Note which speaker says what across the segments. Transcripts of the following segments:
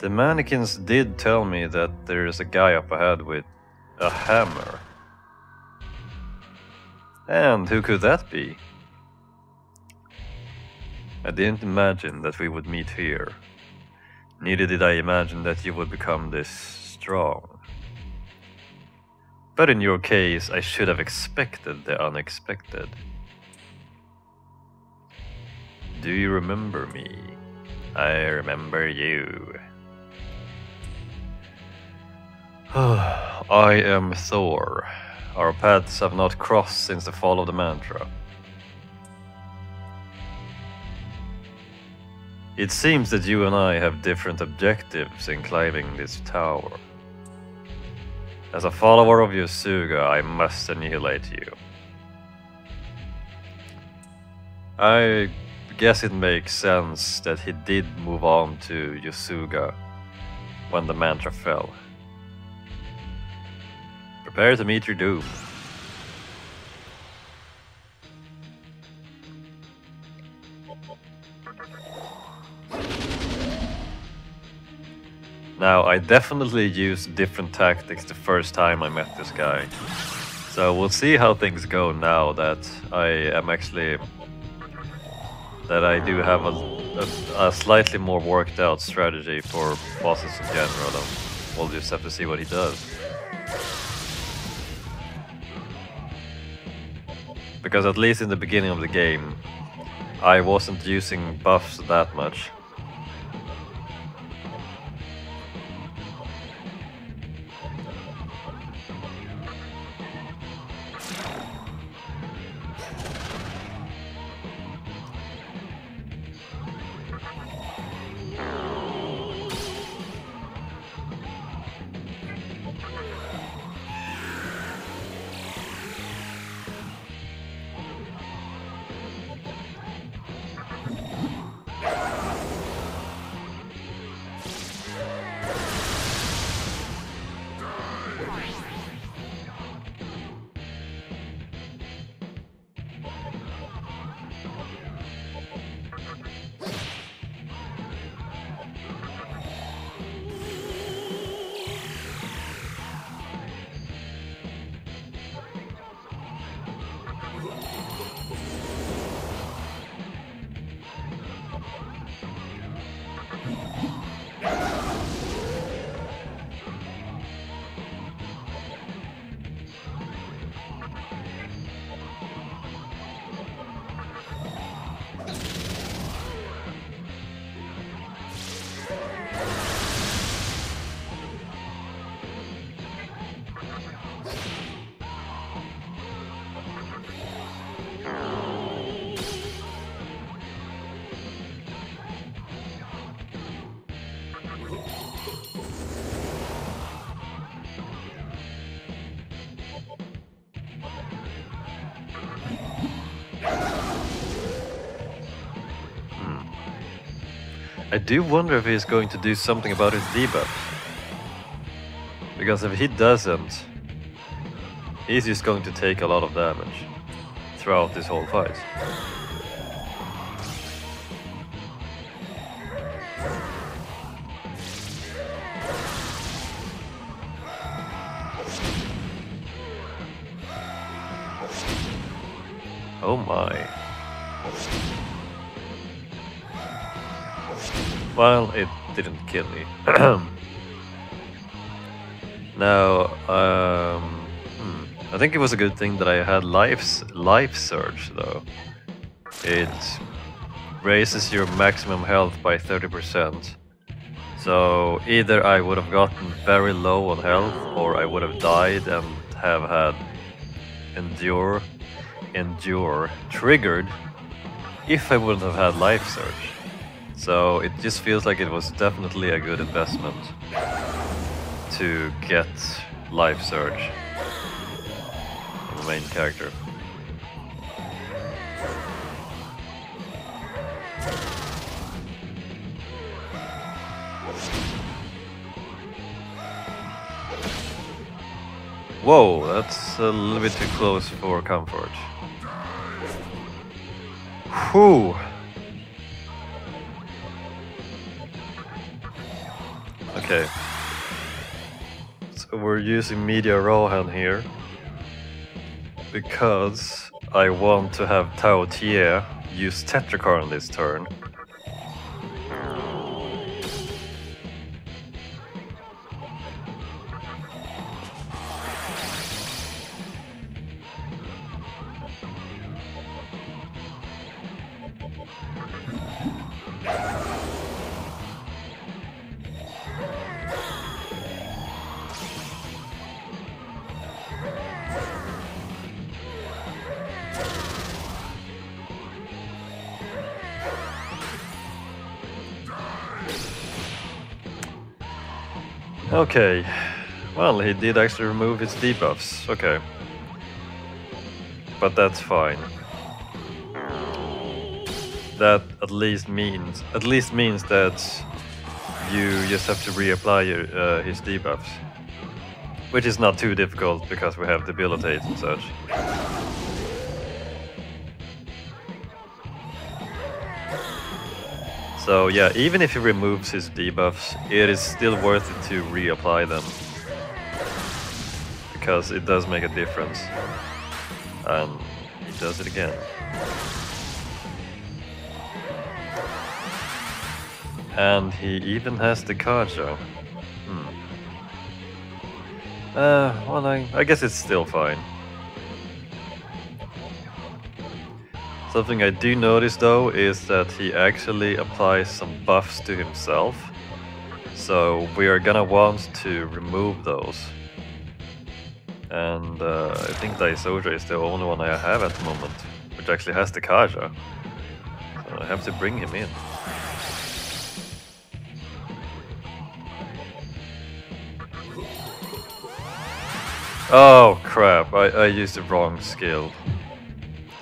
Speaker 1: The mannequins did tell me that there's a guy up ahead with a hammer. And who could that be? I didn't imagine that we would meet here. Neither did I imagine that you would become this strong. But in your case, I should have expected the unexpected. Do you remember me? I remember you. I am Thor. Our paths have not crossed since the fall of the mantra. It seems that you and I have different objectives in climbing this tower. As a follower of Yasuga, I must annihilate you. I guess it makes sense that he did move on to Yasuga when the mantra fell. Prepare to meet your doom. Now, I definitely used different tactics the first time I met this guy. So we'll see how things go now that I am actually... that I do have a slightly more worked out strategy for bosses in general, and we'll just have to see what he does. Because at least in the beginning of the game, I wasn't using buffs that much. I do wonder if he's going to do something about his debuff. Because if he doesn't, he's just going to take a lot of damage throughout this whole fight. Oh my. Well, it didn't kill me. Now, I think it was a good thing that I had life surge though. It raises your maximum health by 30%. So either I would have gotten very low on health, or I would have died and have had endure triggered if I wouldn't have had life surge. So it just feels like it was definitely a good investment to get life surge on the main character. Whoa, that's a little bit too close for comfort. Whew. Okay. So we're using Media Rohan here because I want to have Tao Tie use Tetracar on this turn. Okay, well, he did actually remove his debuffs, okay. But that's fine. That at least means that you just have to reapply his debuffs. Which is not too difficult because we have debilitate and such. So yeah, even if he removes his debuffs, it is still worth it to reapply them. Because it does make a difference. And he does it again. And he even has the Kaja. Well, I guess it's still fine. Something I do notice though is that he actually applies some buffs to himself. So we are gonna want to remove those. And I think Daisoja is the only one I have at the moment, which actually has the Kaja. So I have to bring him in. Oh crap, I used the wrong skill.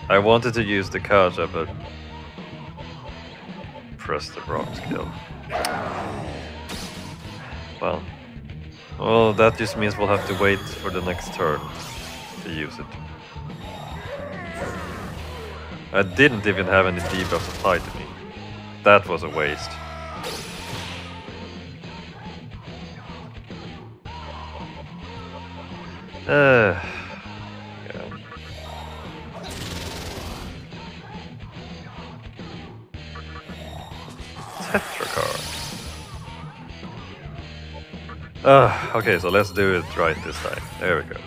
Speaker 1: I wanted to use the Kaja, but pressed the wrong skill. Well, that just means we'll have to wait for the next turn to use it. I didn't even have any debuffs applied to me. That was a waste. Yeah. Tetracar. Okay, so let's do it right this time. There we go.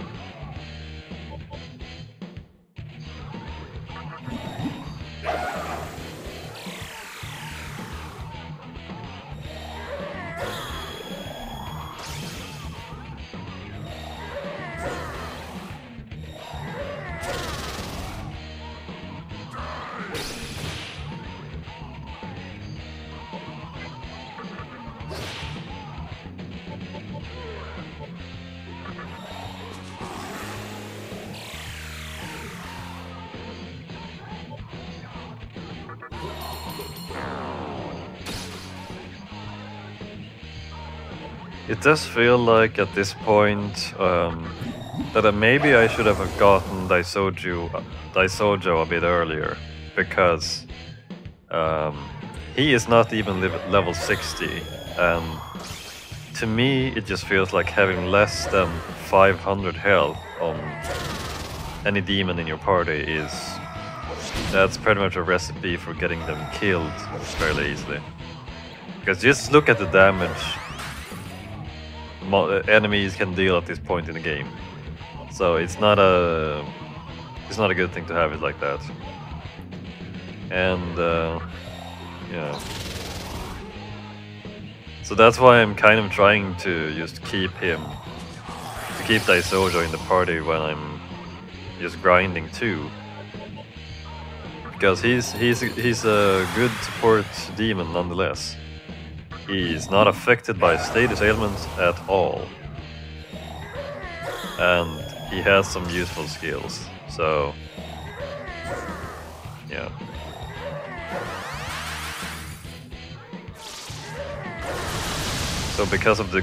Speaker 1: It does feel like at this point that maybe I should have gotten Daisojo a bit earlier, because he is not even level 60, and to me it just feels like having less than 500 health on any demon in your party that's pretty much a recipe for getting them killed fairly easily. Because just look at the damage enemies can deal at this point in the game. So it's not a good thing to have it like that. And yeah. So that's why I'm kind of trying to just keep Daisojo in the party when I'm just grinding too. Because he's a good support demon nonetheless. He's not affected by status ailments at all. And he has some useful skills, so yeah. So because of the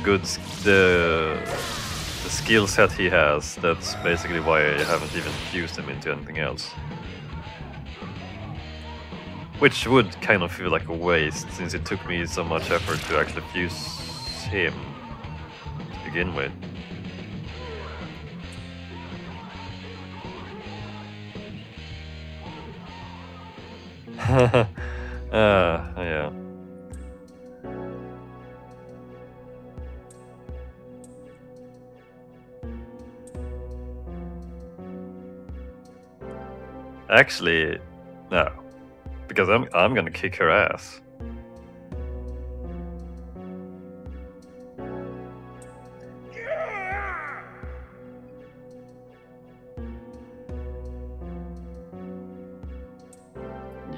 Speaker 1: skill set he has, that's basically why I haven't even fused him into anything else. Which would kind of feel like a waste, since it took me so much effort to actually fuse him to begin with. Yeah. Actually, no, because I'm gonna kick her ass.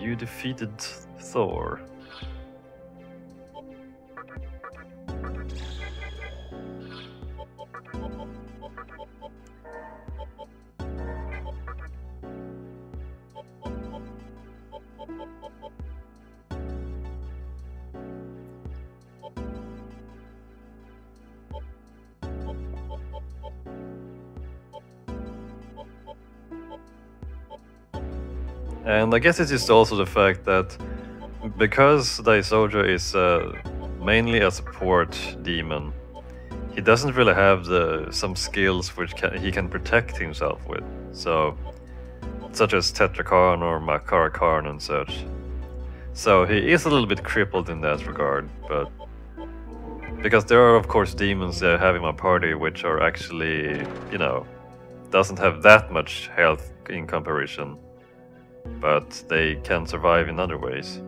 Speaker 1: You defeated Thor. And I guess it's just also the fact that because Daisoja is mainly a support demon, he doesn't really have some skills which he can protect himself with. So, such as Tetrakarn or Makarakarn and such. So he is a little bit crippled in that regard, but because there are of course demons that I have in my party which are actually, you know, doesn't have that much health in comparison. But they can survive in other ways,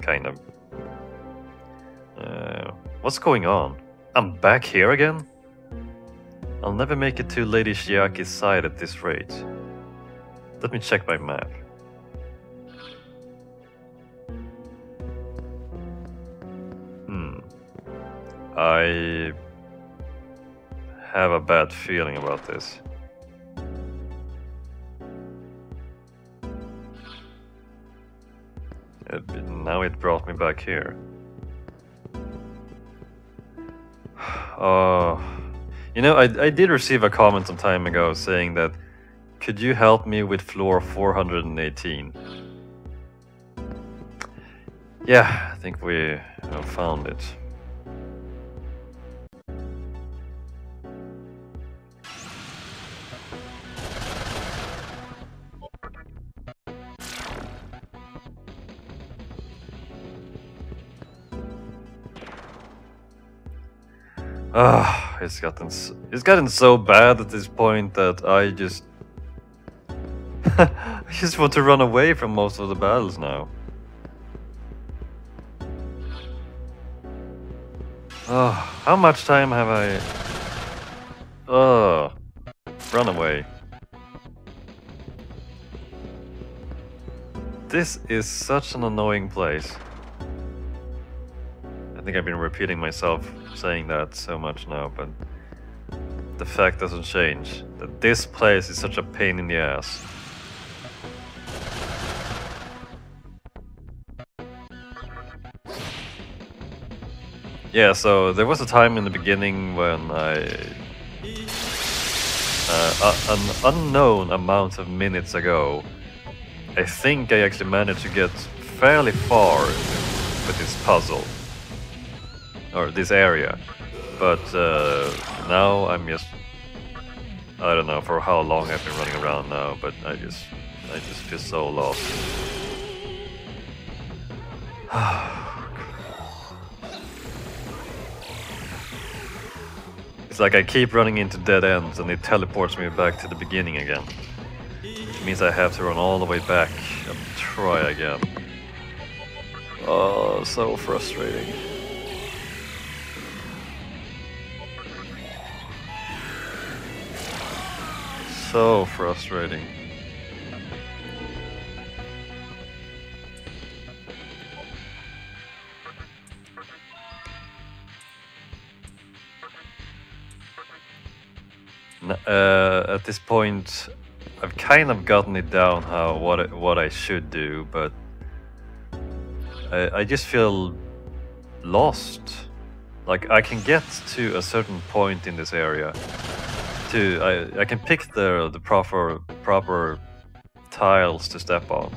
Speaker 1: kind of. What's going on? I'm back here again? I'll never make it to Lady Chiaki's side at this rate. Let me check my map. I have a bad feeling about this. Now it brought me back here. You know, I did receive a comment some time ago saying that, could you help me with floor 418? Yeah, I think we have found it. It's gotten so bad at this point that I just I just want to run away from most of the battles now. How much time have I? Run away. This is such an annoying place. I think I've been repeating myself saying that so much now, but the fact doesn't change that this place is such a pain in the ass. Yeah, so there was a time in the beginning when an unknown amount of minutes ago, I think I actually managed to get fairly far with this puzzle. Or this area, but now I'm just, I don't know for how long I've been running around now, but I just feel so lost. It's like I keep running into dead ends and it teleports me back to the beginning again. Which means I have to run all the way back and try again. Oh, so frustrating. So frustrating. At this point, I've kind of gotten it down what I should do, but I just feel lost. Like I can get to a certain point in this area. I can pick the proper tiles to step on,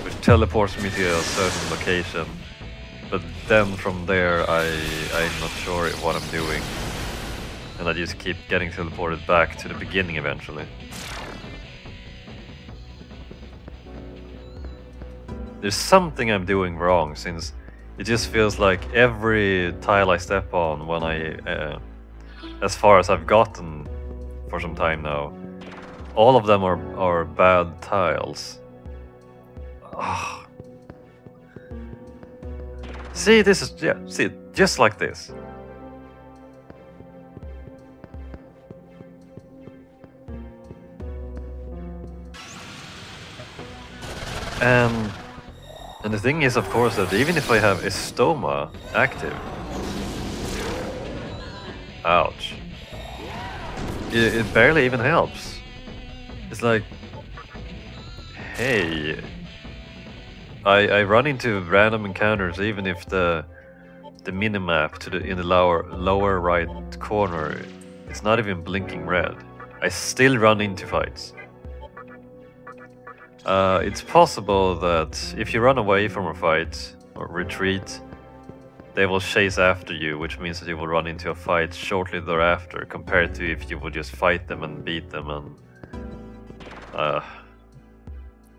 Speaker 1: which teleports me to a certain location. but then from there I'm not sure what I'm doing. And I just keep getting teleported back to the beginning eventually. There's something I'm doing wrong, since it just feels like every tile I step on when as far as I've gotten for some time now, all of them are bad tiles. Ugh. See, this is, yeah, see, just like this. And the thing is, of course, that even if I have Estoma active, ouch, it barely even helps. It's like, hey, I run into random encounters even if the minimap in the lower right corner, it's not even blinking red. I still run into fights. It's possible that if you run away from a fight or retreat, they will chase after you, which means that you will run into a fight shortly thereafter, compared to if you would just fight them and beat them and... I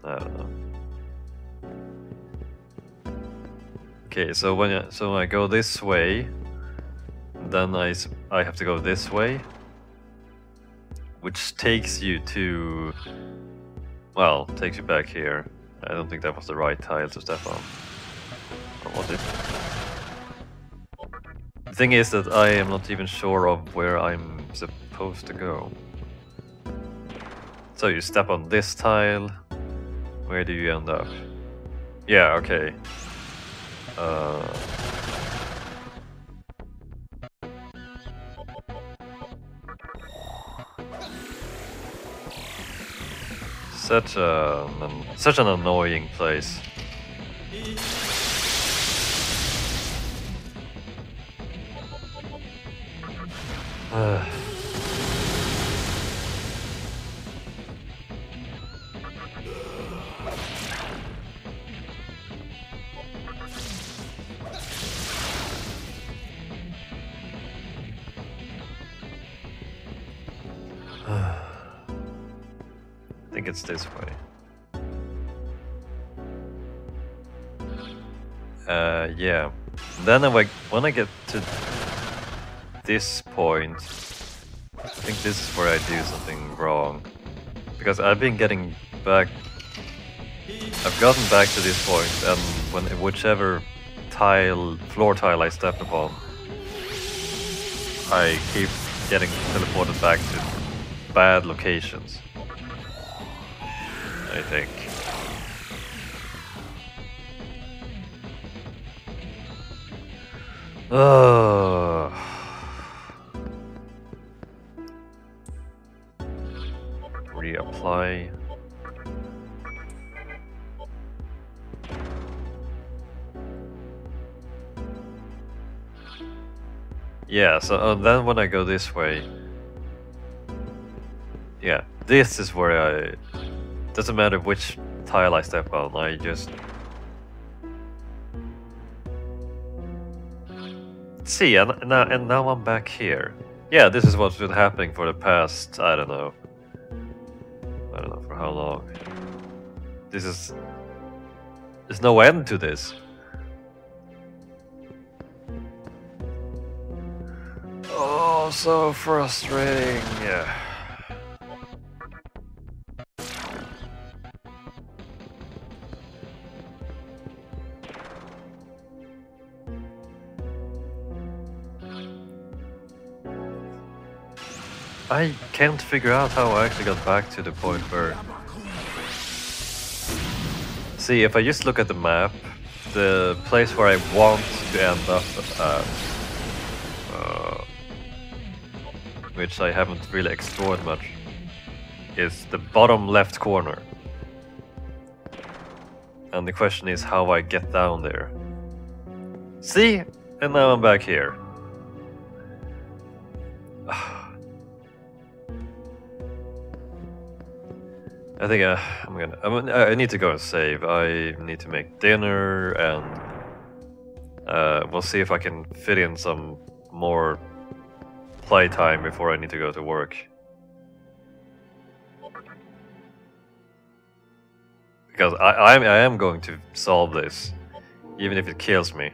Speaker 1: don't know. Okay, so when I go this way, then I have to go this way, which takes you to... well, takes you back here. I don't think that was the right tile to step on. Or was it? The thing is that I am not even sure of where I'm supposed to go. So you step on this tile, where do you end up? Yeah, okay. Such an annoying place. I think it's this way. Yeah. Then when I get to this point, I think this is where I do something wrong. Because I've been getting back... I've gotten back to this point, and whichever floor tile I step upon, I keep getting teleported back to bad locations, I think. Reapply. Yeah, so then when I go this way, yeah, this is where doesn't matter which tile I step on, I just... See, and now I'm back here. Yeah, this is what's been happening for the past, I don't know for how long. There's no end to this. Oh, so frustrating. Yeah. I can't figure out how I actually got back to the point where... See, if I just look at the map, the place where I want to end up at, which I haven't really explored much, is the bottom left corner. And the question is how I get down there. See? And now I'm back here. I think I need to go and save. I need to make dinner, and We'll see if I can fit in some more playtime before I need to go to work. Because I am going to solve this, even if it kills me.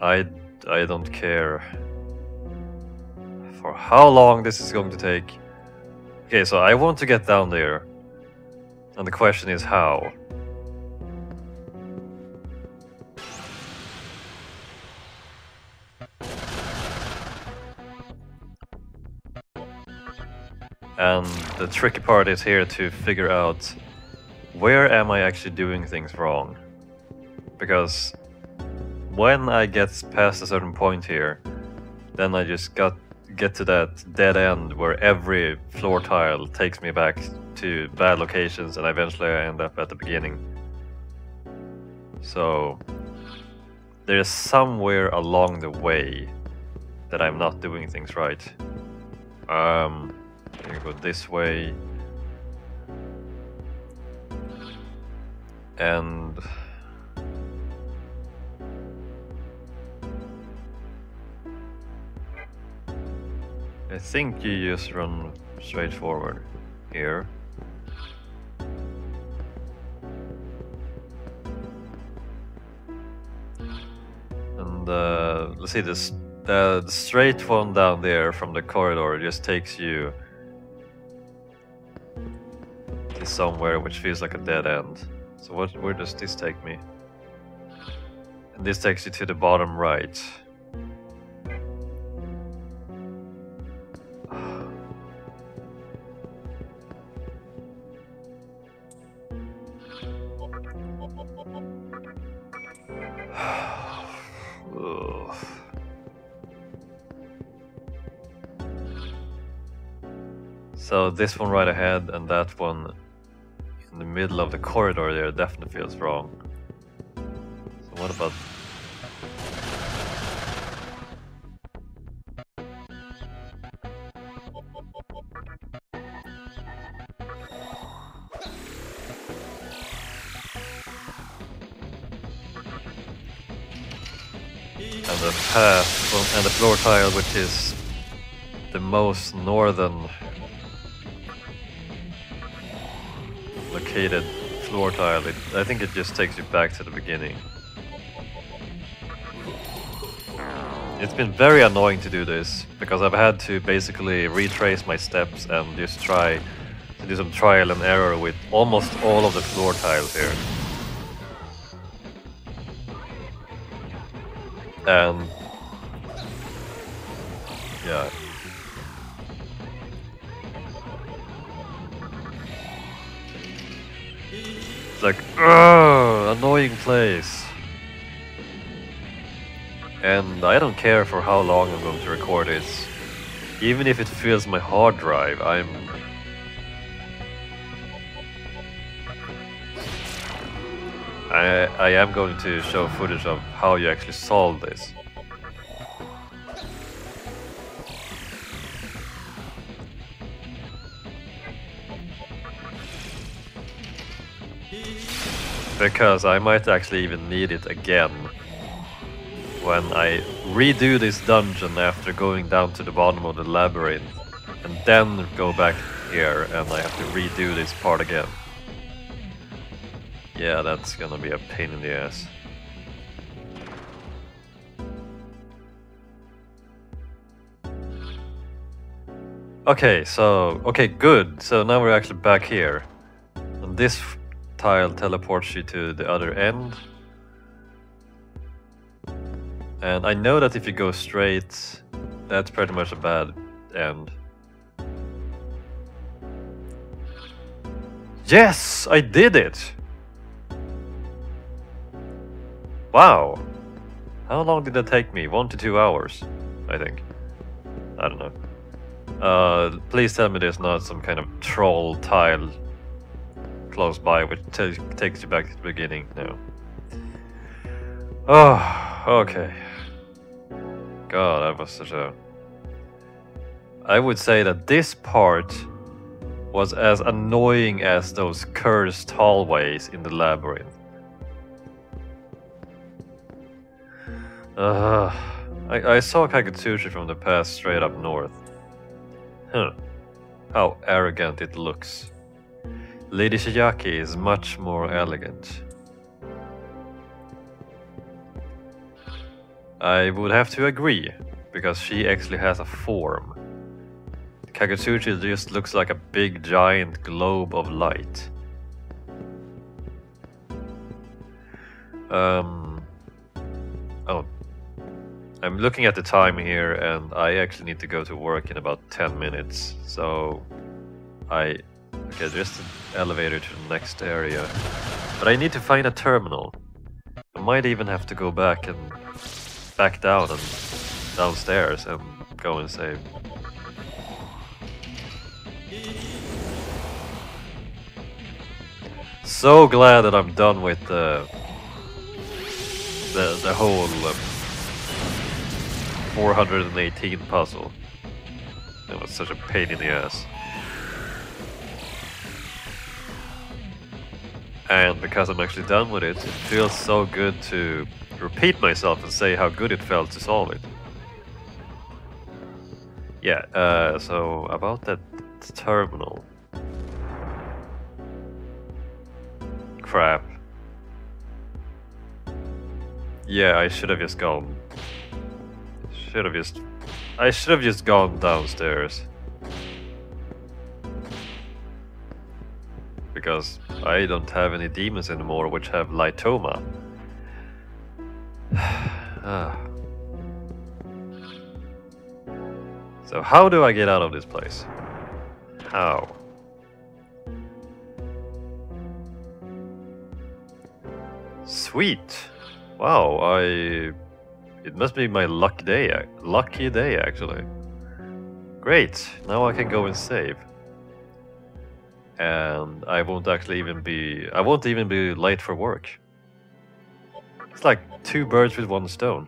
Speaker 1: I don't care for how long this is going to take. Okay, so I want to get down there, and the question is how. And the tricky part is here to figure out where am I actually doing things wrong. Because when I get past a certain point here, then I just get to that dead end where every floor tile takes me back to bad locations, and eventually I end up at the beginning. So there's somewhere along the way that I'm not doing things right. I'm gonna go this way, and I think you just run straight forward here. And let's see, this the straight one down there from the corridor just takes you to somewhere which feels like a dead end. So where does this take me? And this takes you to the bottom right. So this one right ahead and that one in the middle of the corridor there definitely feels wrong. So what about... And the path and the floor tile, which is the most northern located floor tile, I think it just takes you back to the beginning. It's been very annoying to do this, because I've had to basically retrace my steps and just try to do some trial and error with almost all of the floor tiles here. And yeah. It's like, ugh, annoying place. And I don't care for how long I'm going to record this. Even if it fills my hard drive, I am going to show footage of how you actually solve this. Because I might actually even need it again when I redo this dungeon after going down to the bottom of the labyrinth, and then go back here and I have to redo this part again. Yeah, that's gonna be a pain in the ass. Okay, good. So now we're actually back here. And this tile teleports you to the other end. And I know that if you go straight, that's pretty much a bad end. Yes, I did it! Wow! How long did that take me? 1 to 2 hours, I think. I don't know. Please tell me there's not some kind of troll tile close by which takes you back to the beginning. No. Oh, okay. god, that was such a... I would say that this part was as annoying as those cursed hallways in the labyrinth. I saw Kagetsuchi from the past straight up north. Huh. How arrogant it looks. Lady Shiaki is much more elegant. I would have to agree, because she actually has a form. Kagetsuchi just looks like a big giant globe of light. Oh, I'm looking at the time here and I actually need to go to work in about 10 minutes, so okay, just an elevator to the next area. But I need to find a terminal. I might even have to go back down and downstairs and go and save. So glad that I'm done with the whole 418 puzzle. That was such a pain in the ass. And because I'm actually done with it, it feels so good to repeat myself and say how good it felt to solve it. Yeah, so about that terminal. Crap. Yeah, I should have just gone. I should have just gone downstairs. Because I don't have any demons anymore which have Lytoma. So how do I get out of this place? How? Sweet! Wow, it must be my lucky day actually. Great, now I can go and save. And I won't even be late for work. It's like 2 birds with 1 stone.